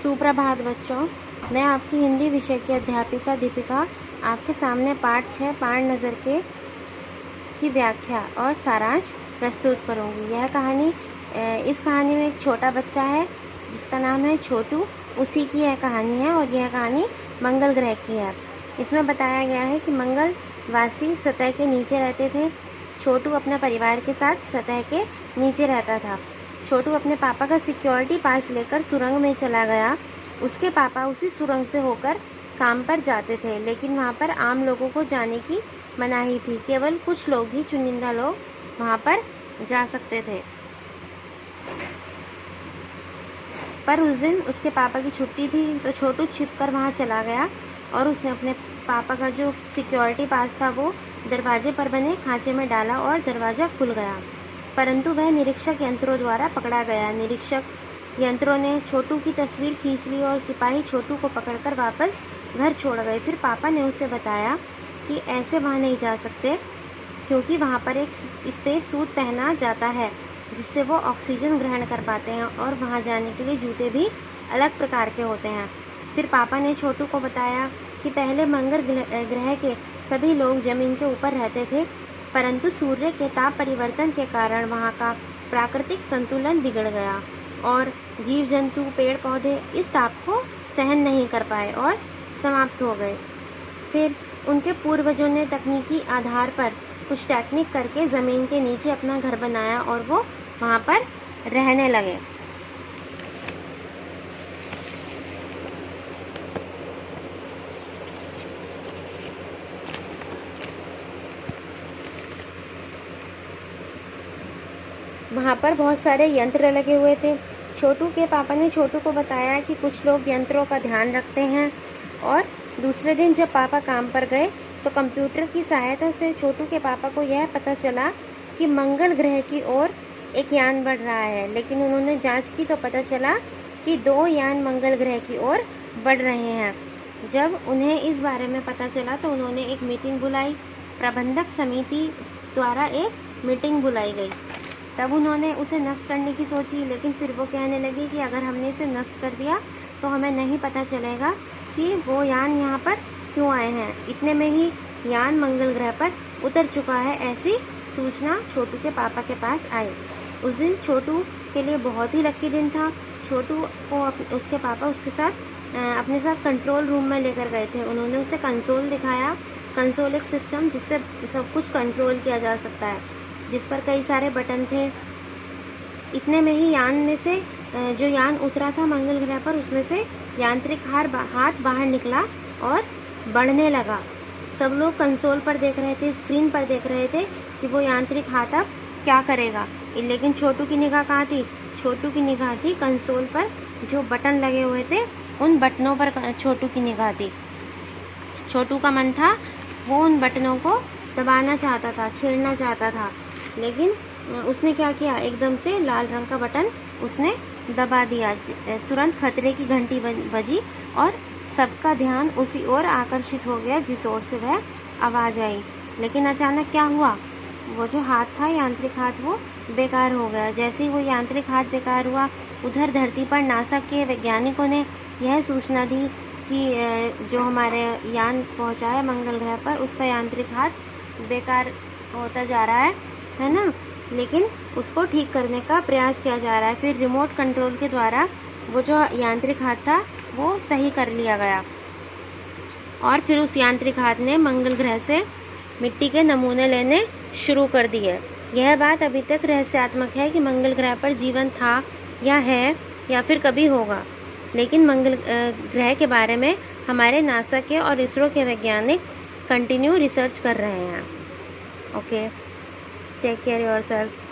सुप्रभात बच्चों, मैं आपकी हिंदी विषय की अध्यापिका दीपिका आपके सामने पाठ 6 पाण नज़र के की व्याख्या और सारांश प्रस्तुत करूंगी। इस कहानी में एक छोटा बच्चा है जिसका नाम है छोटू। उसी की यह कहानी है और यह कहानी मंगल ग्रह की है। इसमें बताया गया है कि मंगलवासी सतह के नीचे रहते थे। छोटू अपने परिवार के साथ सतह के नीचे रहता था। छोटू अपने पापा का सिक्योरिटी पास लेकर सुरंग में चला गया। उसके पापा उसी सुरंग से होकर काम पर जाते थे, लेकिन वहाँ पर आम लोगों को जाने की मनाही थी। केवल कुछ लोग ही, चुनिंदा लोग वहाँ पर जा सकते थे। पर उस दिन उसके पापा की छुट्टी थी, तो छोटू छिपकर वहाँ चला गया और उसने अपने पापा का जो सिक्योरिटी पास था वो दरवाजे पर बने खांचे में डाला और दरवाज़ा खुल गया। परंतु वह निरीक्षक यंत्रों द्वारा पकड़ा गया। निरीक्षक यंत्रों ने छोटू की तस्वीर खींच ली और सिपाही छोटू को पकड़कर वापस घर छोड़ गए। फिर पापा ने उसे बताया कि ऐसे वहाँ नहीं जा सकते, क्योंकि वहाँ पर एक स्पेस सूट पहना जाता है जिससे वो ऑक्सीजन ग्रहण कर पाते हैं, और वहाँ जाने के लिए जूते भी अलग प्रकार के होते हैं। फिर पापा ने छोटू को बताया कि पहले मंगल ग्रह के सभी लोग ज़मीन के ऊपर रहते थे, परंतु सूर्य के ताप परिवर्तन के कारण वहाँ का प्राकृतिक संतुलन बिगड़ गया और जीव जंतु, पेड़ पौधे इस ताप को सहन नहीं कर पाए और समाप्त हो गए। फिर उनके पूर्वजों ने तकनीकी आधार पर कुछ टेक्निक करके ज़मीन के नीचे अपना घर बनाया और वो वहाँ पर रहने लगे। वहाँ पर बहुत सारे यंत्र लगे हुए थे। छोटू के पापा ने छोटू को बताया कि कुछ लोग यंत्रों का ध्यान रखते हैं। और दूसरे दिन जब पापा काम पर गए तो कंप्यूटर की सहायता से छोटू के पापा को यह पता चला कि मंगल ग्रह की ओर एक यान बढ़ रहा है। लेकिन उन्होंने जांच की तो पता चला कि 2 यान मंगल ग्रह की ओर बढ़ रहे हैं। जब उन्हें इस बारे में पता चला तो उन्होंने एक मीटिंग बुलाई। प्रबंधक समिति द्वारा एक मीटिंग बुलाई गई। तब उन्होंने उसे नष्ट करने की सोची, लेकिन फिर वो कहने लगी कि अगर हमने इसे नष्ट कर दिया तो हमें नहीं पता चलेगा कि वो यान यहाँ पर क्यों आए हैं। इतने में ही यान मंगल ग्रह पर उतर चुका है, ऐसी सूचना छोटू के पापा के पास आई। उस दिन छोटू के लिए बहुत ही लकी दिन था। छोटू को उसके पापा उसके साथ अपने साथ कंट्रोल रूम में लेकर गए थे। उन्होंने उसे कंसोल दिखाया। कंसोल एक सिस्टम जिससे सब कुछ कंट्रोल किया जा सकता है, जिस पर कई सारे बटन थे। इतने में ही यान में से जो यान उतरा था मंगल ग्रह पर, उसमें से यांत्रिक हाथ बाहर निकला और बढ़ने लगा। सब लोग कंसोल पर देख रहे थे, स्क्रीन पर देख रहे थे कि वो यांत्रिक हाथ अब क्या करेगा। लेकिन छोटू की निगाह कहाँ थी? छोटू की निगाह थी कंसोल पर जो बटन लगे हुए थे, उन बटनों पर छोटू की निगाह थी। छोटू का मन था वो उन बटनों को दबाना चाहता था, छेड़ना चाहता था, लेकिन उसने क्या किया, एकदम से लाल रंग का बटन उसने दबा दिया। तुरंत खतरे की घंटी बजी और सबका ध्यान उसी ओर आकर्षित हो गया जिस ओर से वह आवाज़ आई। लेकिन अचानक क्या हुआ, वो जो हाथ था, यांत्रिक हाथ, वो बेकार हो गया। जैसे ही वो यांत्रिक हाथ बेकार हुआ, उधर धरती पर नासा के वैज्ञानिकों ने यह सूचना दी कि जो हमारे यान पहुंचा है मंगल ग्रह पर, उसका यांत्रिक हाथ बेकार होता जा रहा है ना। लेकिन उसको ठीक करने का प्रयास किया जा रहा है। फिर रिमोट कंट्रोल के द्वारा वो जो यांत्रिक हाथ था वो सही कर लिया गया, और फिर उस यांत्रिक हाथ ने मंगल ग्रह से मिट्टी के नमूने लेने शुरू कर दिए। यह बात अभी तक रहस्यात्मक है कि मंगल ग्रह पर जीवन था या है या फिर कभी होगा, लेकिन मंगल ग्रह के बारे में हमारे नासा के और इसरो के वैज्ञानिक कंटिन्यू रिसर्च कर रहे हैं। Okay, take care yourself.